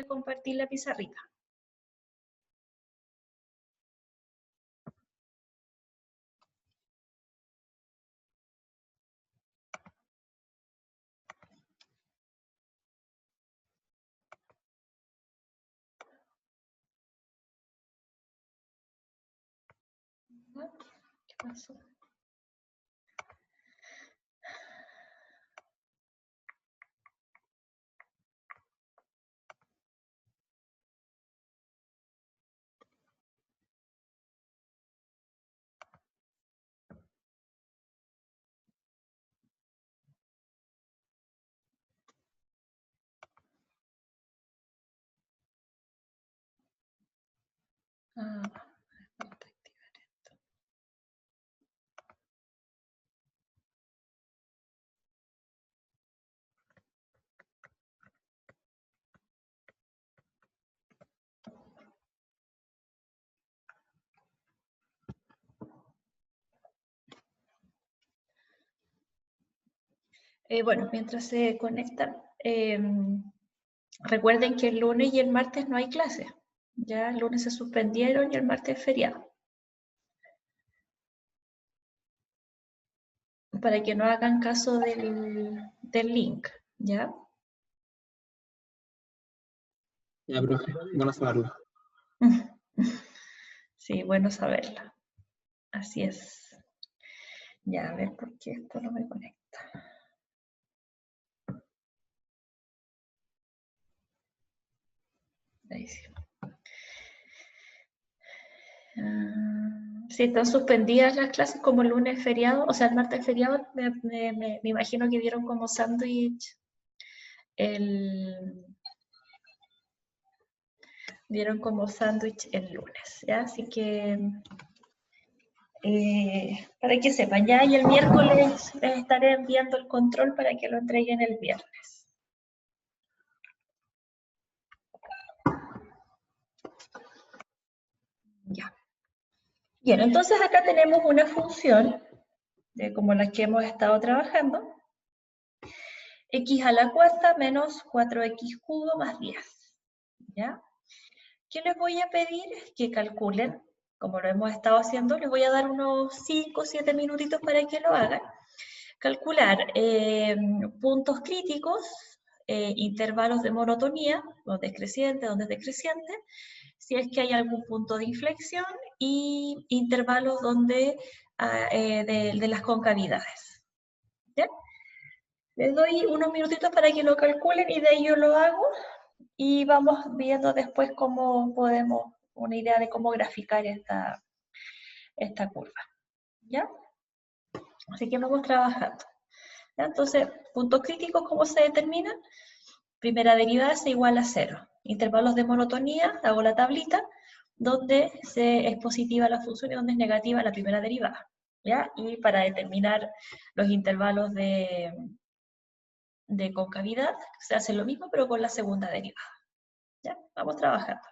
que compartir la pizarrita. ¿Qué pasó? Ah, vamos a activar esto. Bueno, mientras se conectan, recuerden que el lunes y el martes no hay clase. Ya el lunes se suspendieron y el martes es feriado. Para que no hagan caso del link, ¿ya? Ya, profe, bueno saberlo. Sí, bueno saberlo. Así es. Ya, a ver por qué esto no me conecta. Ahí sí. Si están suspendidas las clases como el lunes es feriado, o sea, el martes es feriado, me imagino que vieron como sándwich vieron como sándwich el lunes, ¿ya? Así que para que sepan, ya, y el miércoles les estaré enviando el control para que lo entreguen el viernes. Ya. Bien, entonces acá tenemos una función, como la que hemos estado trabajando, x a la cuarta menos 4x cubo más 10, ¿ya? ¿Qué les voy a pedir? Que calculen, como lo hemos estado haciendo, les voy a dar unos 5 o 7 minutitos para que lo hagan. Calcular puntos críticos, intervalos de monotonía, donde es creciente, donde es decreciente, si es que hay algún punto de inflexión, y intervalos donde, de las concavidades. ¿Ya? Les doy unos minutitos para que lo calculen y de ahí yo lo hago y vamos viendo después cómo podemos, una idea de cómo graficar esta curva. ¿Ya? Así que vamos trabajando. ¿Ya? Entonces, puntos críticos, ¿cómo se determinan? Primera derivada es igual a 0. Intervalos de monotonía, hago la tablita, donde es positiva la función y donde es negativa la primera derivada. ¿Ya? Y para determinar los intervalos de concavidad, se hace lo mismo, pero con la segunda derivada. ¿Ya? Vamos trabajando.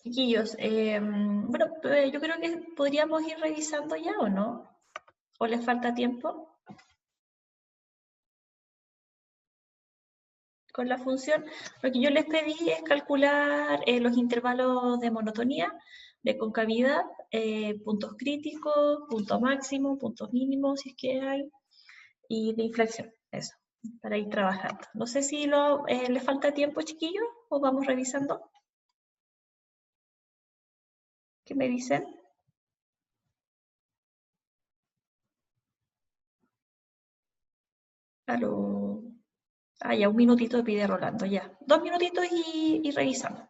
Chiquillos, bueno, yo creo que podríamos ir revisando ya, ¿o no? ¿O les falta tiempo? Con la función, lo que yo les pedí es calcular los intervalos de monotonía, de concavidad, puntos críticos, punto máximo, puntos mínimos, si es que hay, y de inflexión, eso, para ir trabajando. No sé si les falta tiempo, chiquillos, o vamos revisando. ¿Qué me dicen? Aló. Ah, ya, un minutito pide Rolando, ya. 2 minutitos y revisamos.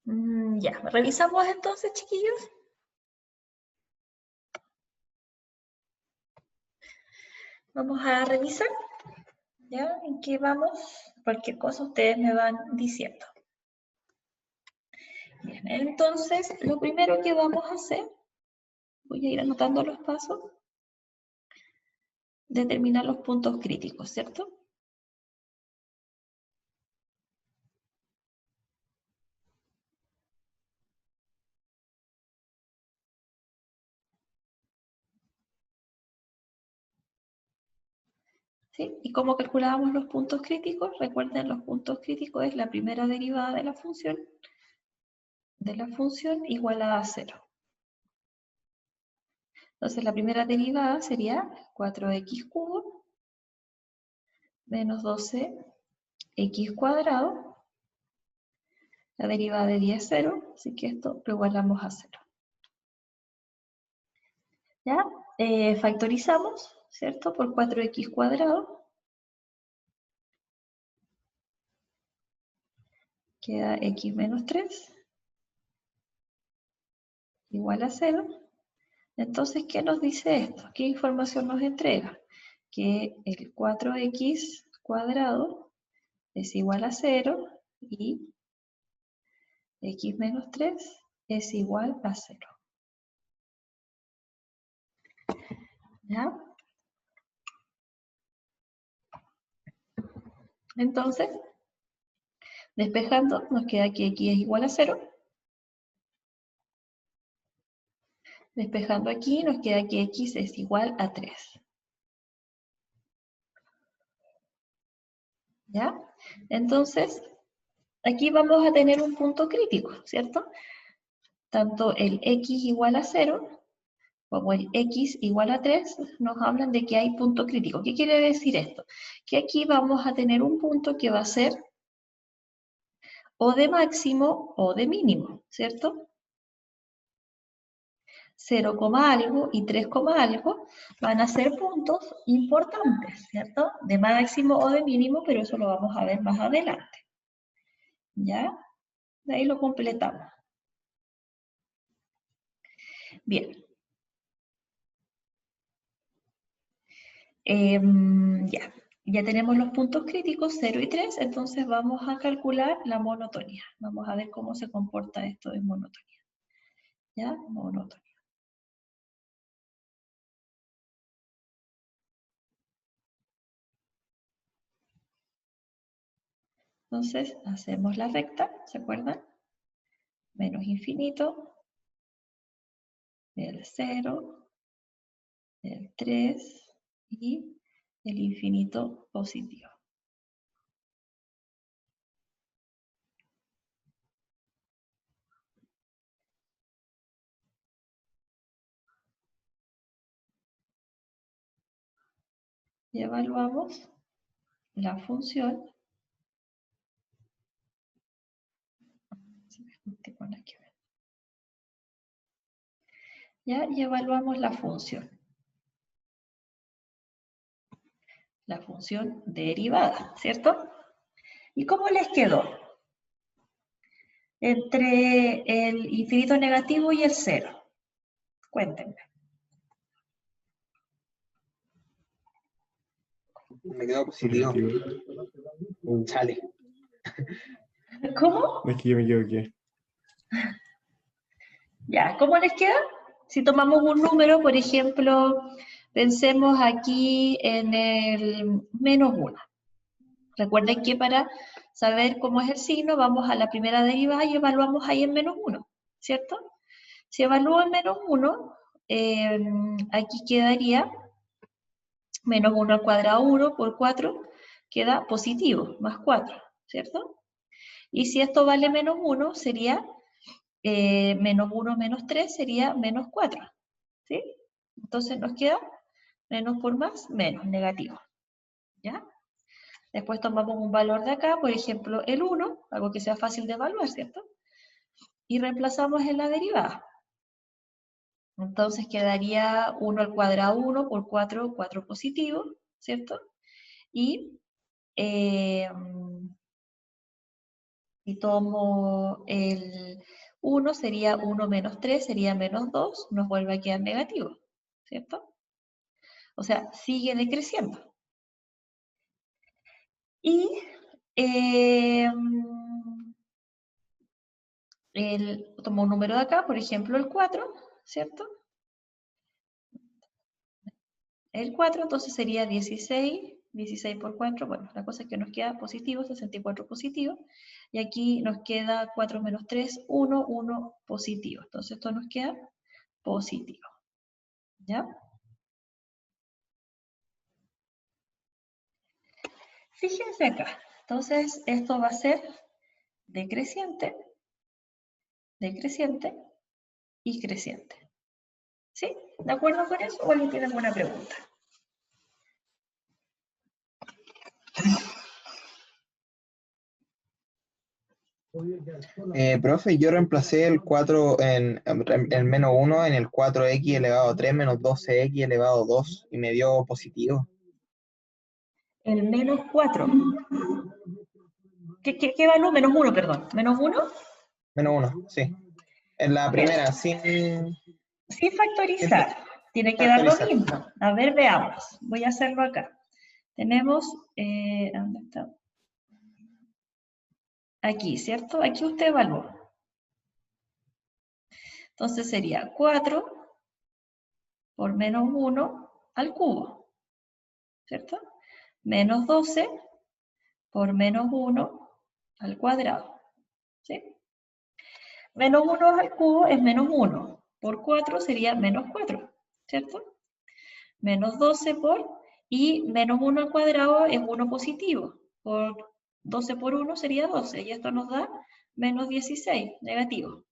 Ya, revisamos entonces, chiquillos. Vamos a revisar, ¿ya? ¿En qué vamos? Cualquier cosa ustedes me van diciendo. Bien, entonces, lo primero que vamos a hacer, Voy a ir anotando los pasos. Determinar los puntos críticos, ¿cierto? ¿Sí? ¿Y cómo calculábamos los puntos críticos? Recuerden, los puntos críticos es la primera derivada de la función igual a 0. Entonces la primera derivada sería 4x cubo menos 12x cuadrado. La derivada de 10 es 0, así que esto lo igualamos a 0. ¿Ya? Factorizamos, ¿cierto? Por 4x cuadrado. Queda x menos 3 igual a 0. Entonces, ¿qué nos dice esto? ¿Qué información nos entrega? Que el 4x cuadrado es igual a 0 y x menos 3 es igual a 0. ¿Ya? Entonces, despejando, nos queda que x es igual a 0. Despejando aquí, nos queda que x es igual a 3. ¿Ya? Entonces, aquí vamos a tener un punto crítico, ¿cierto? Tanto el x igual a 0 como el x igual a 3 nos hablan de que hay punto crítico. ¿Qué quiere decir esto? Que aquí vamos a tener un punto que va a ser o de máximo o de mínimo, ¿cierto? 0, algo y 3, algo van a ser puntos importantes, ¿cierto? De máximo o de mínimo, pero eso lo vamos a ver más adelante. ¿Ya? De ahí lo completamos. Bien. Ya tenemos los puntos críticos 0 y 3, entonces vamos a calcular la monotonía. Vamos a ver cómo se comporta esto de monotonía. ¿Ya? Monotonía. Entonces, hacemos la recta, ¿se acuerdan? Menos infinito, el 0, el 3 y el infinito positivo. Y evaluamos la función. ¿Ya? Y evaluamos la función. La función derivada, ¿cierto? ¿Y cómo les quedó? Entre el infinito negativo y el 0. Cuéntenme. Me quedo positivo. Chale. ¿Cómo? Es que yo me equivoqué. Ya, ¿cómo les queda? Si tomamos un número, por ejemplo, pensemos aquí en el menos 1. Recuerden que para saber cómo es el signo, vamos a la primera derivada y evaluamos ahí en menos 1, ¿cierto? Si evalúo en menos 1, aquí quedaría menos 1 al cuadrado 1 por 4, queda positivo, más 4, ¿cierto? Y si esto vale menos 1, sería menos 1 menos 3 sería menos 4, ¿sí? Entonces nos queda menos por más, menos, negativo, ¿ya? Después tomamos un valor de acá, por ejemplo, el 1, algo que sea fácil de evaluar, ¿cierto? Y reemplazamos en la derivada. Entonces quedaría 1 al cuadrado 1 por 4, 4 positivo, ¿cierto? Y si tomo el 1, sería 1 menos 3, sería menos 2, nos vuelve a quedar negativo, ¿cierto? O sea, sigue decreciendo. Y tomo un número de acá, por ejemplo el 4, ¿cierto? el 4, entonces sería 16, 16 por 4, bueno, la cosa es que nos queda positivo, 64 positivo, y aquí nos queda 4 menos 3, 1, 1 positivo, entonces esto nos queda positivo, ¿ya? Fíjense acá, entonces esto va a ser decreciente, decreciente y creciente. ¿Sí? ¿De acuerdo con eso? ¿O alguien tiene alguna pregunta? Profe, yo reemplacé el 4 en el menos 1 en el 4x elevado a 3 menos 12x elevado a 2 y me dio positivo. El menos 4. ¿Qué valor? Menos 1, perdón. ¿Menos 1? Menos 1, sí. En la Ok. primera, sin Sin factorizar. Tiene que dar lo factorizar. mismo. A ver, veamos. Voy a hacerlo acá. Tenemos, ¿dónde está? Aquí, ¿cierto? Aquí usted evalúa. Entonces sería 4 por menos 1 al cubo, ¿cierto? Menos 12 por menos 1 al cuadrado, ¿sí? Menos 1 al cubo es menos 1. Por 4 sería menos 4, ¿cierto? Menos 12 por, y menos 1 al cuadrado es 1 positivo. Por 12 por 1 sería 12, y esto nos da menos 16, negativo.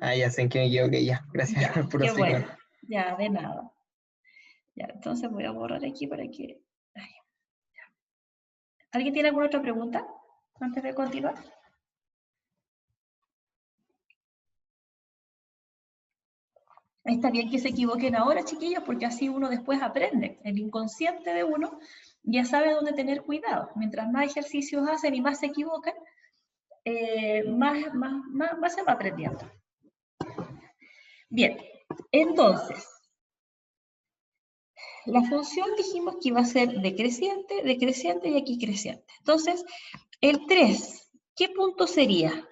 Ah, ya sé en qué me equivoqué, ya. Gracias, Ya, puro qué ciclo. bueno. Ya, de nada. Ya, entonces voy a borrar aquí para que... Ay, ya. ¿Alguien tiene alguna otra pregunta antes de continuar? Está bien que se equivoquen ahora, chiquillos, porque así uno después aprende. El inconsciente de uno ya sabe dónde tener cuidado. Mientras más ejercicios hacen y más se equivocan, más se va aprendiendo. Bien, entonces, la función dijimos que iba a ser decreciente, decreciente y aquí creciente. Entonces, el 3, ¿qué punto sería?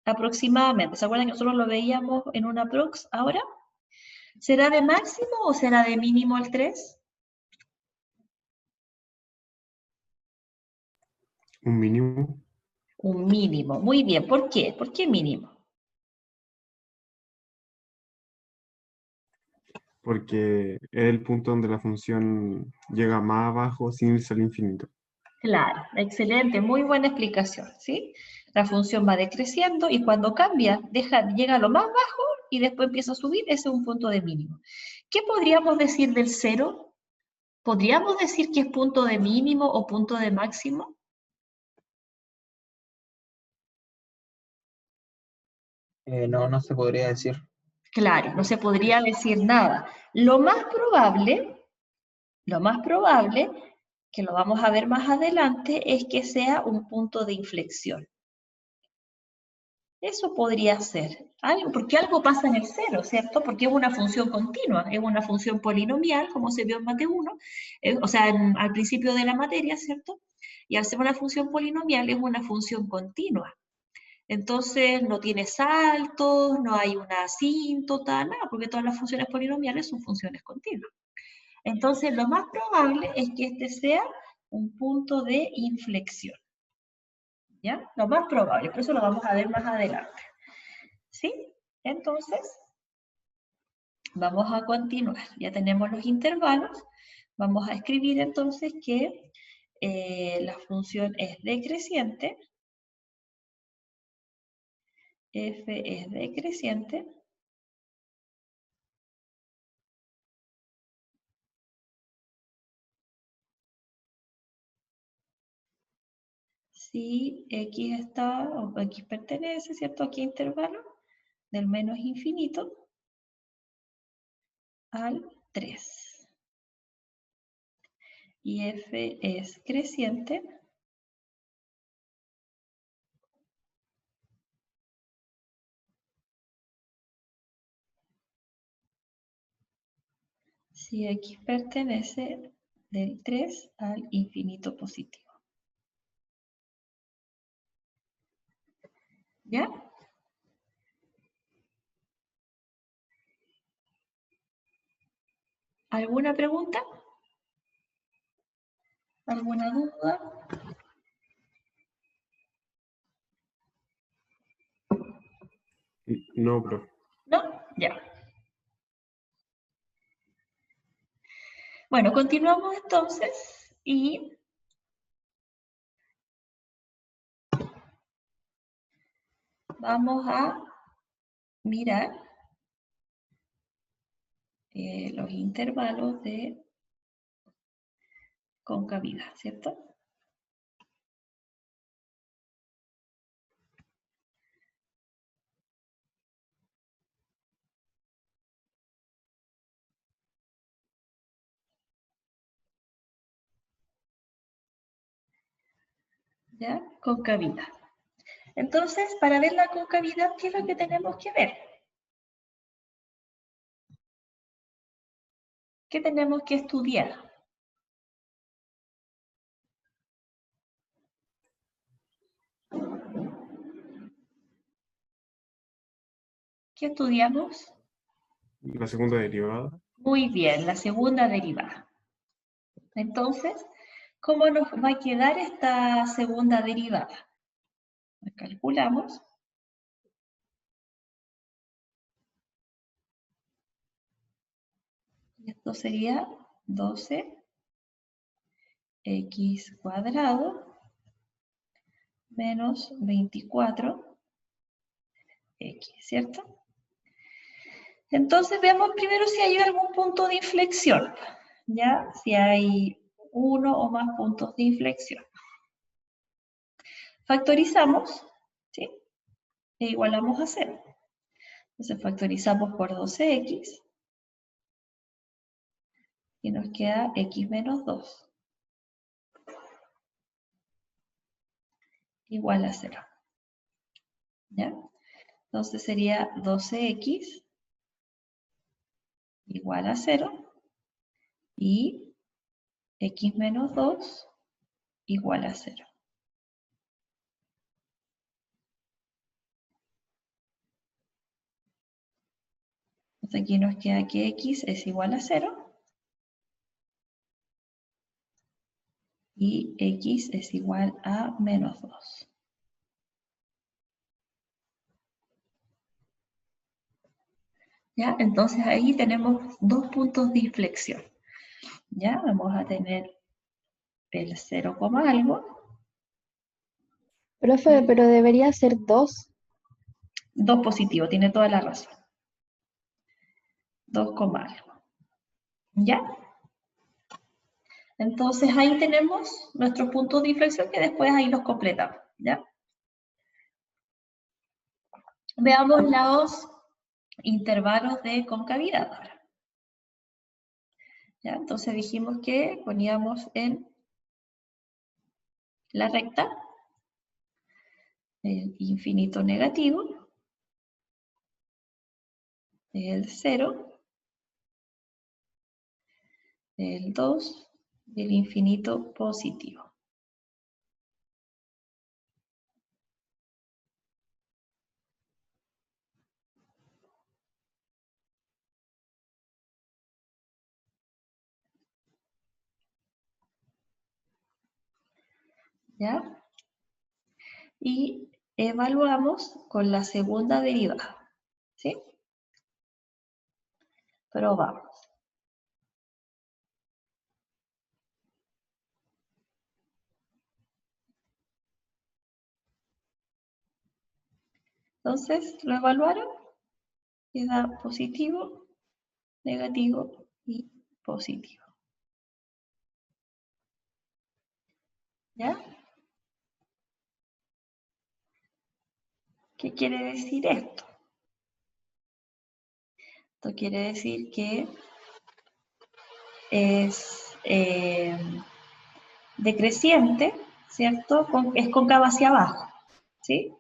Aproximadamente. ¿Se acuerdan que nosotros lo veíamos en una prox ahora? ¿Será de máximo o será de mínimo el 3? Un mínimo, Un mínimo. Muy bien. ¿Por qué? ¿Por qué mínimo? porque es el punto donde la función llega más abajo sin irse al infinito. Claro, excelente, muy buena explicación, ¿sí? La función va decreciendo y cuando cambia, llega a lo más bajo y después empieza a subir, ese es un punto de mínimo. ¿Qué podríamos decir del 0? ¿Podríamos decir que es punto de mínimo o punto de máximo? No, no se podría decir. Claro, no se podría decir nada. Lo más probable, que lo vamos a ver más adelante, es que sea un punto de inflexión. Eso podría ser, porque algo pasa en el 0, ¿cierto? Porque es una función continua, es una función polinomial, como se vio en Mate 1, o sea, al principio de la materia, ¿cierto? Y al ser una función polinomial es una función continua. Entonces no tiene saltos, no hay una asíntota, nada, porque todas las funciones polinomiales son funciones continuas. Entonces lo más probable es que este sea un punto de inflexión. ¿Ya? Lo más probable, por eso lo vamos a ver más adelante. ¿Sí? Entonces, vamos a continuar. Ya tenemos los intervalos. Vamos a escribir entonces que la función es decreciente. F es decreciente. Si x está, o x pertenece, ¿cierto? ¿A qué intervalo? Del menos infinito al 3. Y f es creciente si x pertenece del 3 al infinito positivo. ¿Ya? ¿Alguna pregunta? ¿Alguna duda? No, profe. ¿No? Ya. Bueno, continuamos entonces y vamos a mirar los intervalos de concavidad, ¿cierto? ¿Ya? Concavidad. Entonces, para ver la concavidad, ¿qué es lo que tenemos que ver? ¿Qué tenemos que estudiar? ¿Qué estudiamos? La segunda derivada. Muy bien, la segunda derivada. Entonces, ¿cómo nos va a quedar esta segunda derivada? La calculamos. Y esto sería 12x², menos 24x, ¿cierto? Entonces veamos primero si hay algún punto de inflexión, ¿ya? Si hay uno o más puntos de inflexión. Factorizamos, ¿sí? E igualamos a 0. Entonces factorizamos por 12x y nos queda x menos 2 igual a 0. ¿Ya? Entonces sería 12x igual a 0 y x menos 2 igual a 0. Entonces aquí nos queda que x es igual a 0 y x es igual a menos 2. ¿Ya? Entonces ahí tenemos dos puntos de inflexión. ¿Ya? Vamos a tener el 0, algo. Profe, pero debería ser 2. 2 positivo, tiene toda la razón. 2, algo. ¿Ya? Entonces ahí tenemos nuestros puntos de inflexión que después ahí los completamos. ¿Ya? Veamos los intervalos de concavidad ahora. ¿Ya? Entonces dijimos que poníamos en la recta el infinito negativo, el 0, el 2 y el infinito positivo. ¿Ya? Y evaluamos con la segunda derivada. ¿Sí? Probamos. Entonces, ¿lo evaluaron? Queda positivo, negativo y positivo. ¿Ya? ¿Qué quiere decir esto? Esto quiere decir que es decreciente, ¿cierto? Es cóncava hacia abajo, ¿sí?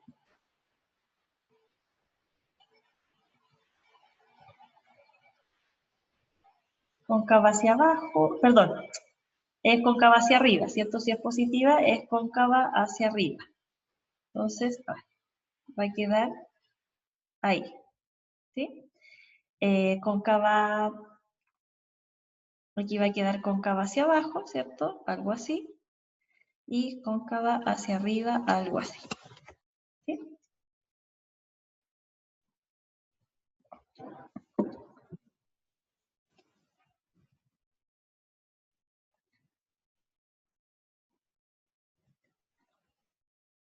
Cóncava hacia abajo, perdón, es cóncava hacia arriba, ¿cierto? Si es positiva, es cóncava hacia arriba. Entonces, va a quedar ahí, ¿sí? Cóncava Aquí va a quedar cóncava hacia abajo, ¿cierto? Algo así. Y cóncava hacia arriba, algo así. ¿Sí?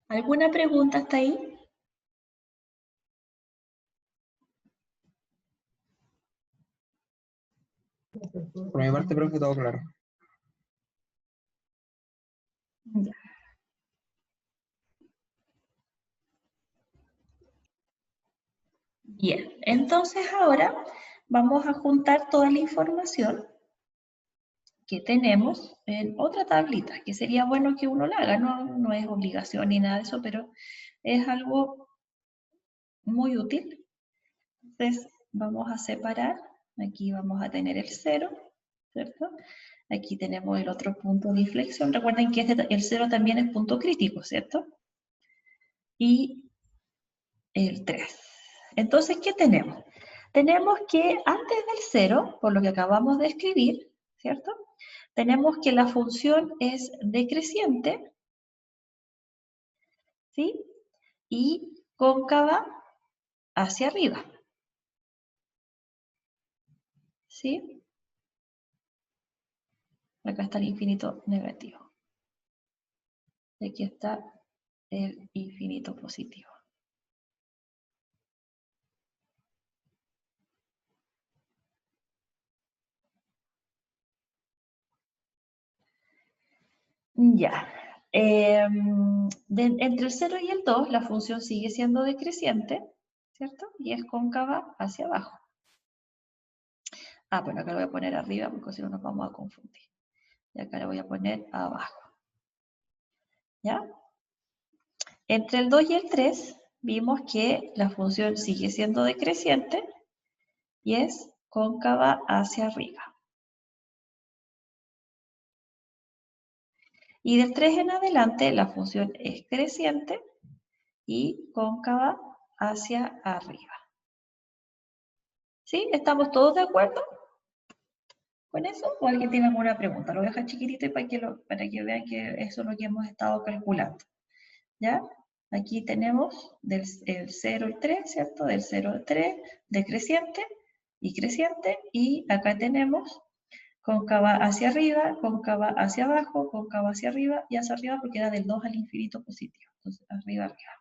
¿Alguna pregunta hasta ahí? Por mi parte, profe, todo claro. Ya. Bien, entonces ahora vamos a juntar toda la información que tenemos en otra tablita, que sería bueno que uno la haga, no es obligación ni nada de eso, pero es algo muy útil. Entonces vamos a separar, aquí vamos a tener el 0, ¿cierto? Aquí tenemos el otro punto de inflexión, recuerden que el 0 también es punto crítico, ¿cierto? Y el 3. Entonces, ¿qué tenemos? Tenemos que antes del 0, por lo que acabamos de escribir, ¿cierto? Tenemos que la función es decreciente, ¿sí? Y cóncava hacia arriba, ¿sí? Acá está el infinito negativo. Y aquí está el infinito positivo. Ya. Entre el 0 y el 2, la función sigue siendo decreciente, ¿cierto? Y es cóncava hacia abajo. Ah, bueno, acá lo voy a poner arriba porque si no nos vamos a confundir. Y acá lo voy a poner abajo. ¿Ya? Entre el 2 y el 3 vimos que la función sigue siendo decreciente y es cóncava hacia arriba. Y del 3 en adelante la función es creciente y cóncava hacia arriba. ¿Sí? ¿Estamos todos de acuerdo con eso? ¿O alguien tiene alguna pregunta? Lo voy a dejar chiquitito y para que vean que eso es lo que hemos estado calculando. ¿Ya? Aquí tenemos del el 0 al 3, ¿cierto? Del 0 al 3, decreciente y creciente. Y acá tenemos cóncava hacia arriba, cóncava hacia abajo, cóncava hacia arriba y hacia arriba porque da del 2 al infinito positivo. Entonces, arriba, arriba.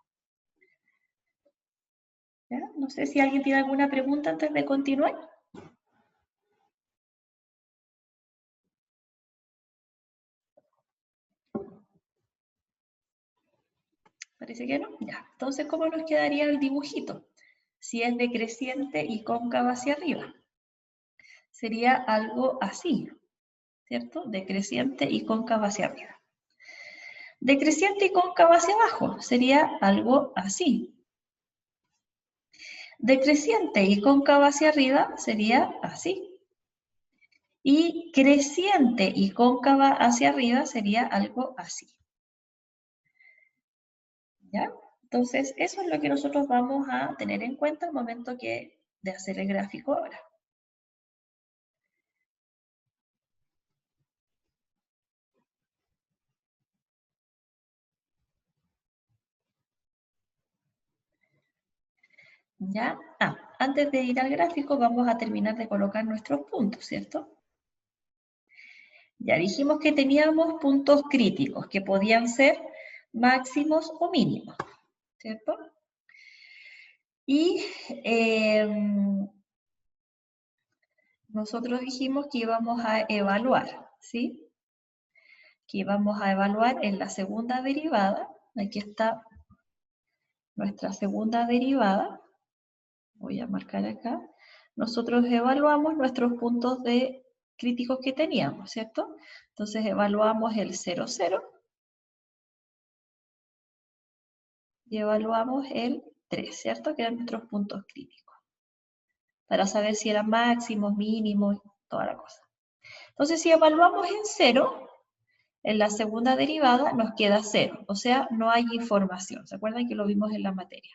¿Ya? No sé si alguien tiene alguna pregunta antes de continuar. Parece que no. Ya. Entonces, ¿cómo nos quedaría el dibujito? Si es decreciente y cóncava hacia arriba. Sería algo así, ¿cierto? Decreciente y cóncava hacia arriba. Decreciente y cóncava hacia abajo. Sería algo así. Decreciente y cóncava hacia arriba sería así. Y creciente y cóncava hacia arriba sería algo así. ¿Ya? Entonces, eso es lo que nosotros vamos a tener en cuenta al momento de hacer el gráfico ahora. ¿Ya? Antes de ir al gráfico vamos a terminar de colocar nuestros puntos, ¿cierto? Ya dijimos que teníamos puntos críticos, que podían ser máximos o mínimos, ¿cierto? Y nosotros dijimos que íbamos a evaluar, ¿sí? Que íbamos a evaluar en la segunda derivada. Aquí está nuestra segunda derivada. Voy a marcar acá. Nosotros evaluamos nuestros puntos críticos que teníamos, ¿cierto? Entonces evaluamos el 0, 0. Y evaluamos el 3, ¿cierto? Que eran nuestros puntos críticos. Para saber si eran máximos, mínimos, toda la cosa. Entonces, si evaluamos en 0, en la segunda derivada nos queda 0. O sea, no hay información. ¿Se acuerdan que lo vimos en la materia?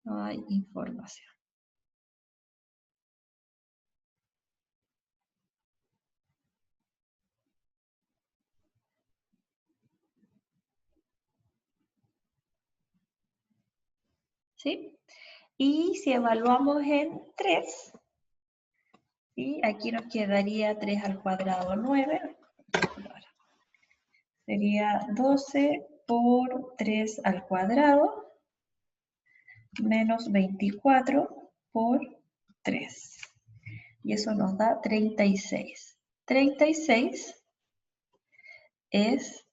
No hay información. ¿Sí? Y si evaluamos en 3, ¿sí? Aquí nos quedaría 3 al cuadrado 9. Sería 12 por 3 al cuadrado menos 24 por 3. Y eso nos da 36. 36 es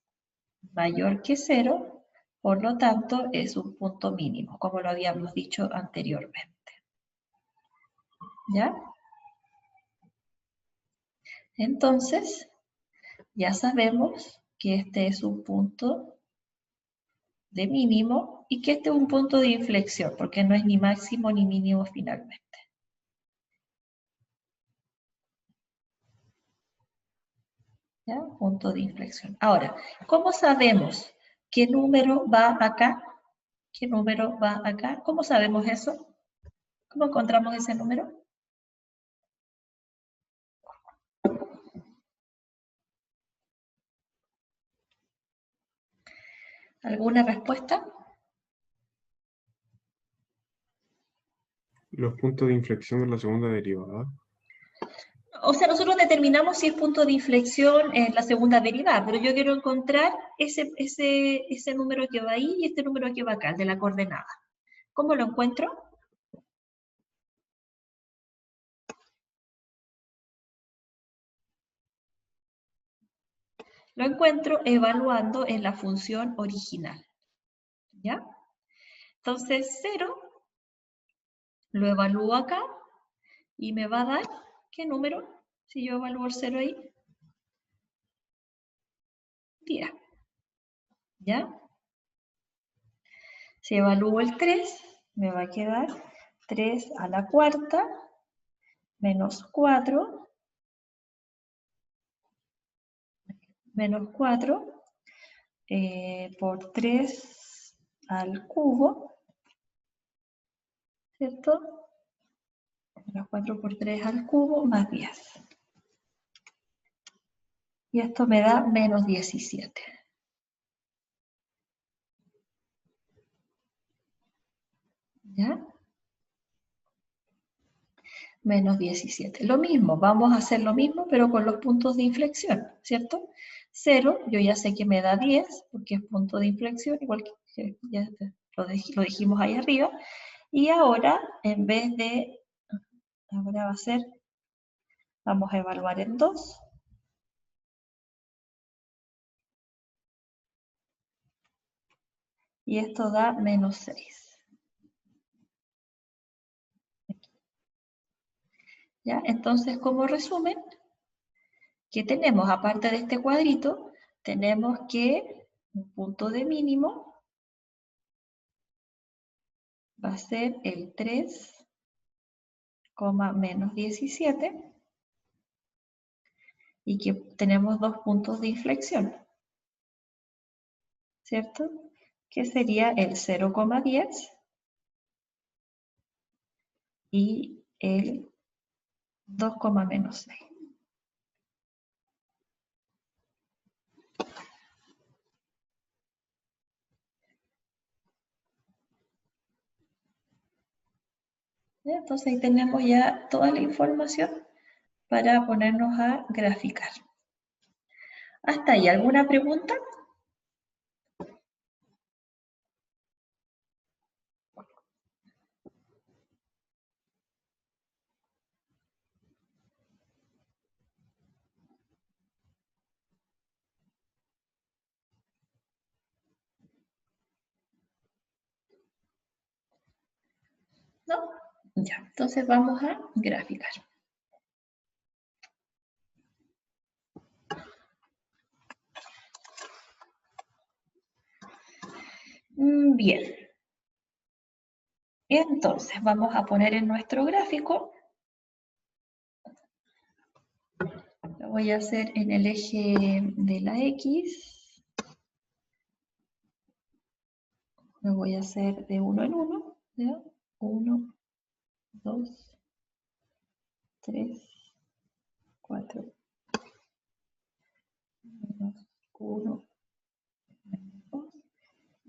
mayor que 0, por lo tanto es un punto mínimo, como lo habíamos dicho anteriormente. ¿Ya? Entonces, ya sabemos que este es un punto de mínimo y que este es un punto de inflexión, porque no es ni máximo ni mínimo finalmente. ¿Ya? Punto de inflexión. Ahora, ¿cómo sabemos qué número va acá? ¿Qué número va acá? ¿Cómo sabemos eso? ¿Cómo encontramos ese número? ¿Alguna respuesta? Los puntos de inflexión en la segunda derivada. O sea, nosotros determinamos si es punto de inflexión en la segunda derivada, pero yo quiero encontrar ese número que va ahí y este número que va acá, el de la coordenada. ¿Cómo lo encuentro? Lo encuentro evaluando en la función original. ¿Ya? Entonces, 0 lo evalúo acá y me va a dar, ¿qué número? Si yo evalúo el 0 ahí, 10. ¿Ya? Si evalúo el 3, me va a quedar 3 a la cuarta menos 4 por 3 al cubo, ¿cierto? Menos 4 por 3 al cubo más 10. Y esto me da menos 17. ¿Ya? Menos 17. Lo mismo, vamos a hacer lo mismo, pero con los puntos de inflexión, ¿cierto? 0, yo ya sé que me da 10, porque es punto de inflexión, igual que ya lo dijimos ahí arriba. Y ahora, en vez de, ahora va a ser, vamos a evaluar en 2. Y esto da menos 6. ¿Ya? Entonces, como resumen, ¿qué tenemos? Aparte de este cuadrito, tenemos que un punto de mínimo va a ser el 3, menos 17, y que tenemos 2 puntos de inflexión, ¿cierto? Que sería el 0,10 y el 2, menos 6. ¿Ya? Entonces ahí tenemos ya toda la información para ponernos a graficar. ¿Hasta ahí alguna pregunta? ¿No? Ya, entonces vamos a graficar. Bien. Entonces vamos a poner en nuestro gráfico, lo voy a hacer en el eje de la X, lo voy a hacer de 1 en 1, ¿ya? 1, 2, 3, 4, menos 1, menos 2.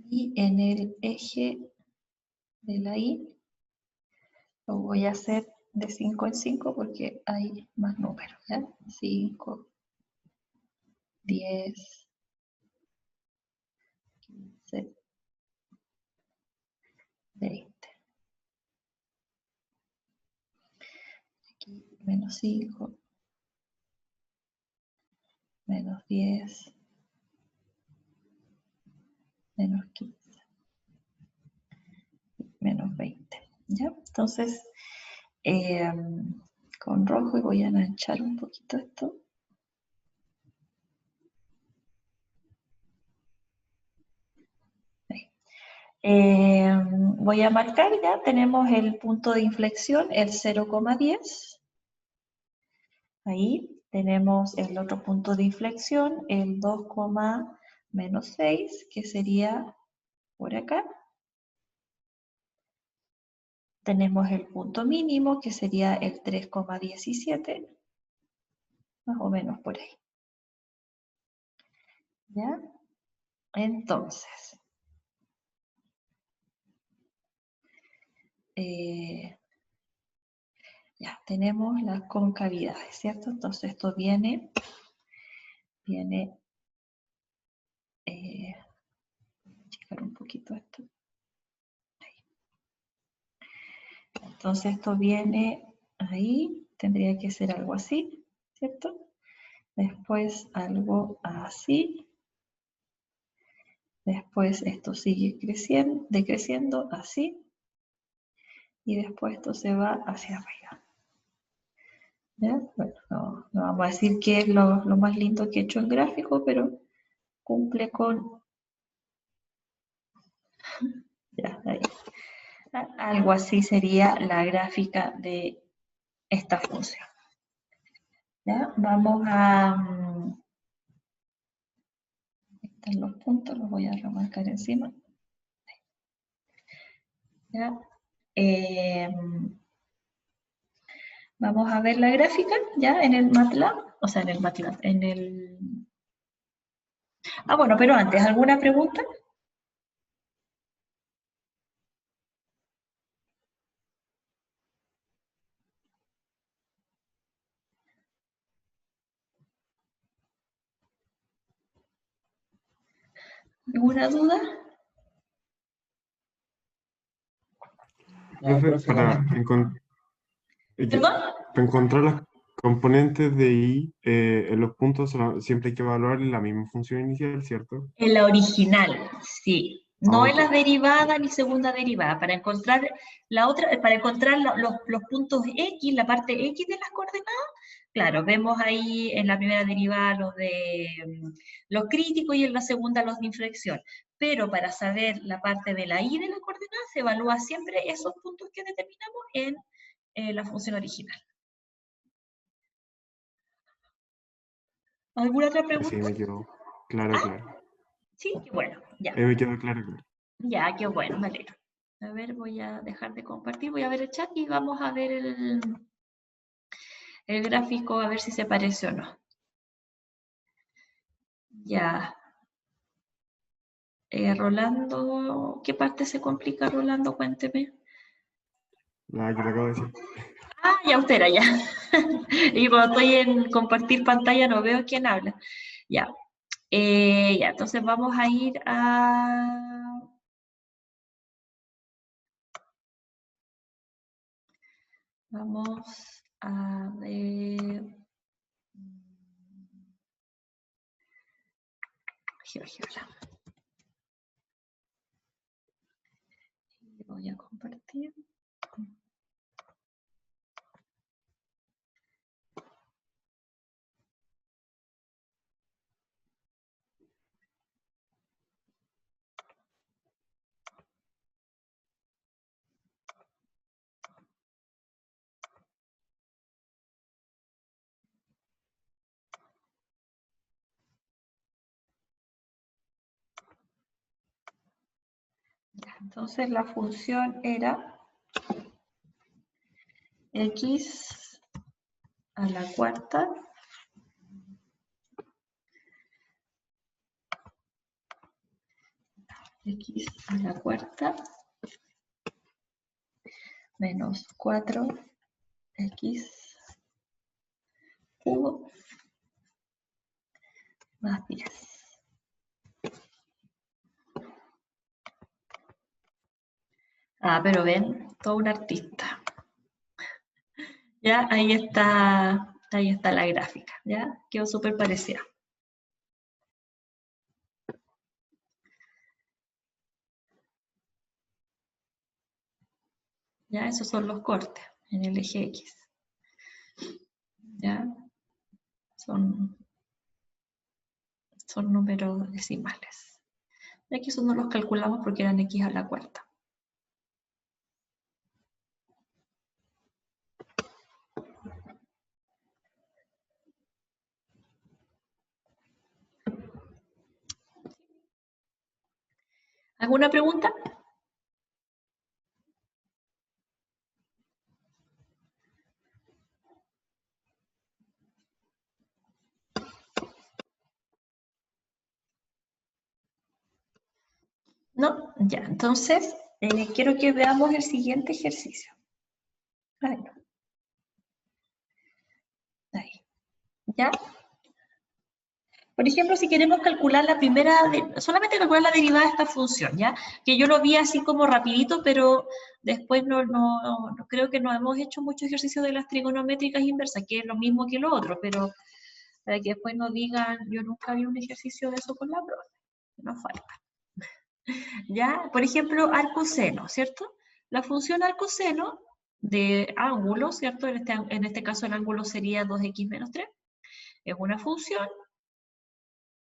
Y en el eje de la Y lo voy a hacer de 5 en 5 porque hay más números, ¿ya? 5, 10, 15, 20. Aquí menos 5, menos 10, menos 15, menos 20. ¿Ya? Entonces, con rojo, y voy a manchar un poquito esto. Voy a marcar, ya tenemos el punto de inflexión, el 0,10. Ahí tenemos el otro punto de inflexión, el 2,-6, que sería por acá. Tenemos el punto mínimo, que sería el 3,17, más o menos por ahí. ¿Ya? Entonces, ya tenemos las concavidades, ¿cierto? Entonces esto viene, checar un poquito esto. Ahí. Entonces esto viene ahí, tendría que ser algo así, ¿cierto? Después algo así. Después esto sigue creciendo, decreciendo así. Y después esto se va hacia arriba. ¿Ya? Bueno, no vamos a decir que es lo más lindo que he hecho en gráfico, pero cumple con... Ya, ahí. Algo así sería la gráfica de esta función. ¿Ya? Vamos a... están los puntos, los voy a remarcar encima. ¿Ya? Vamos a ver la gráfica ya en el MATLAB, o sea, en el MATLAB, en el... Ah, bueno, pero antes, ¿alguna pregunta? ¿Alguna duda? Profe, ¿Perdón? para encontrar las componentes de I, en los puntos siempre hay que evaluar la misma función inicial, ¿cierto? En la original, sí. Ah, No en ok. las derivadas ni segunda derivada. Para encontrar la otra, para encontrar los puntos X, la parte X de las coordenadas, claro, vemos ahí en la primera derivada los críticos y en la segunda los de inflexión. Pero para saber la parte de la Y de la coordenada, se evalúa siempre esos puntos que determinamos en la función original. ¿Alguna otra Sí, pregunta? me quedó claro, claro. Sí, bueno, ya. Me quedó claro, claro. Ya, qué bueno, me alegro. A ver, voy a dejar de compartir, voy a ver el chat y vamos a ver el gráfico, a ver si se parece o no. Ya. Rolando, ¿qué parte se complica, Rolando? Cuénteme. La que te acabo de decir. Ah, ya usted era, ya. Y cuando estoy en compartir pantalla no veo quién habla. Ya. Ya, entonces vamos a ir a... Vamos a ver... GeoGebra. Voy a compartir. Ya, entonces la función era x a la cuarta x a la cuarta menos 4x cubo más 10. Ah, pero ven, todo un artista. Ya, ahí está la gráfica, ya, quedó súper parecida. Ya, esos son los cortes en el eje X. Ya, son números decimales. Y aquí eso no los calculamos porque eran X a la cuarta. ¿Alguna pregunta? No, ya, entonces quiero que veamos el siguiente ejercicio. Ahí, no. Ahí. ¿Ya? Por ejemplo, si queremos calcular la primera, solamente calcular la derivada de esta función, ¿ya? Que yo lo vi así como rapidito, pero después no creo que no hemos hecho mucho ejercicio de las trigonométricas inversas, que es lo mismo que lo otro, pero para que después no digan, yo nunca vi un ejercicio de eso con la profe, no falta. ¿Ya? Por ejemplo, arcoseno, ¿cierto? La función arcoseno de ángulo, ¿cierto? En este caso el ángulo sería 2x menos 3. Es una función,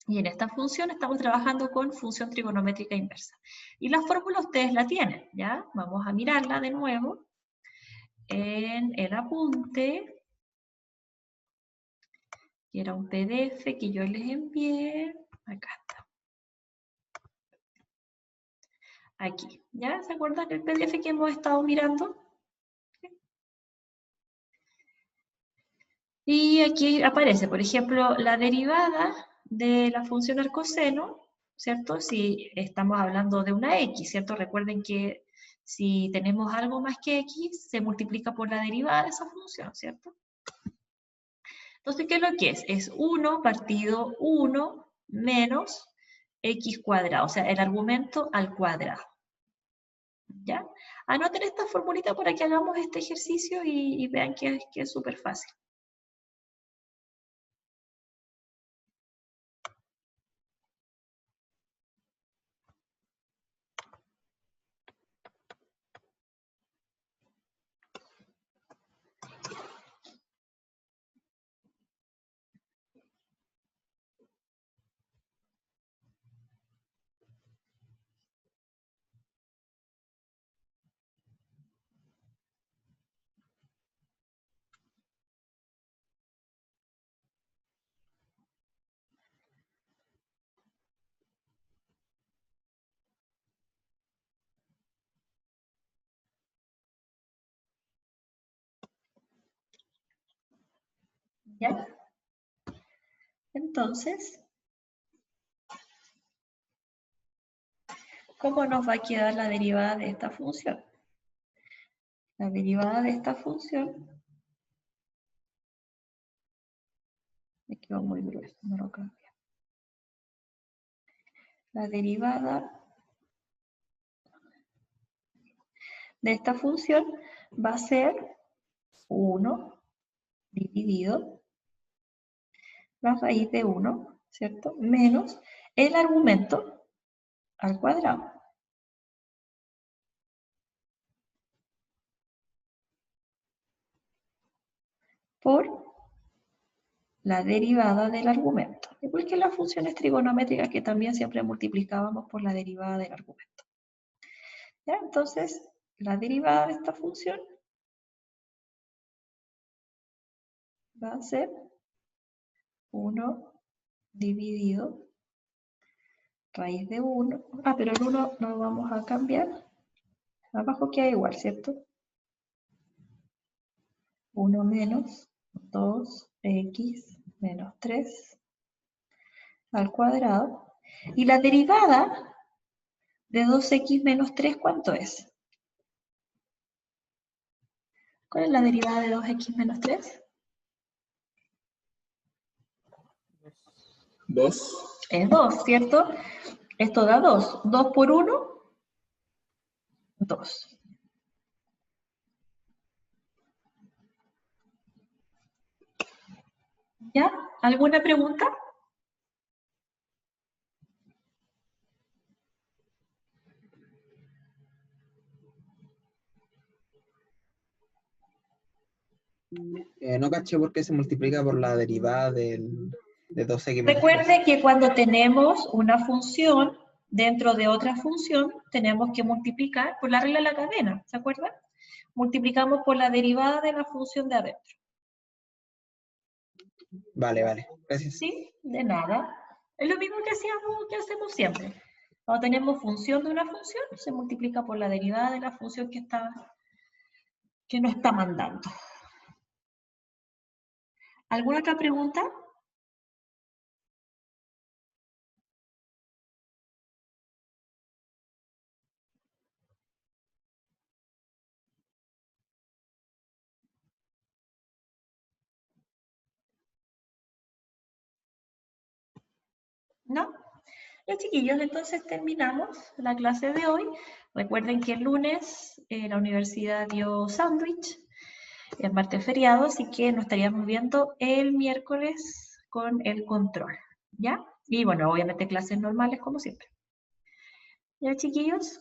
y en esta función estamos trabajando con función trigonométrica inversa. Y la fórmula ustedes la tienen, ¿ya? Vamos a mirarla de nuevo en el apunte, que era un PDF que yo les envié. Acá está. Aquí, ¿ya? ¿Se acuerdan del PDF que hemos estado mirando? Y aquí aparece, por ejemplo, la derivada de la función arcoseno, ¿cierto? Si estamos hablando de una x, ¿cierto? Recuerden que si tenemos algo más que x, se multiplica por la derivada de esa función, ¿cierto? Entonces, ¿qué es lo que es? Es 1 partido 1 menos x cuadrado, o sea, el argumento al cuadrado. ¿Ya? Anoten esta formulita para que hagamos este ejercicio y vean que es súper fácil. ¿Ya? Entonces, ¿cómo nos va a quedar la derivada de esta función? La derivada de esta función, me quedó muy grueso, no lo cambié. La derivada de esta función va a ser 1 dividido la raíz de 1, ¿cierto? Menos el argumento al cuadrado. Por la derivada del argumento. Igual que las funciones trigonométricas que también siempre multiplicábamos por la derivada del argumento. ¿Ya? Entonces, la derivada de esta función va a ser 1 dividido raíz de 1. Ah, pero el 1 lo vamos a cambiar. Abajo queda igual, ¿cierto? 1 menos 2x menos 3 al cuadrado. Y la derivada de 2x menos 3, ¿cuánto es? ¿Cuál es la derivada de 2x menos 3? 2. Es 2, ¿cierto? Esto da 2. 2 por 1, 2. ¿Ya? ¿Alguna pregunta? No caché por qué se multiplica por la derivada de 2x menos 3. Recuerde que cuando tenemos una función dentro de otra función, tenemos que multiplicar por la regla de la cadena, ¿se acuerdan? Multiplicamos por la derivada de la función de adentro. Vale, vale. Gracias. ¿Sí? De nada. Es lo mismo que hacemos siempre. Cuando tenemos función de una función, se multiplica por la derivada de la función que nos está mandando. ¿Alguna otra pregunta? ¿No? Ya, chiquillos, entonces terminamos la clase de hoy. Recuerden que el lunes la universidad dio sándwich, el martes feriado, así que nos estaríamos viendo el miércoles con el control, ¿ya? Y bueno, obviamente clases normales como siempre. ¿Ya, chiquillos?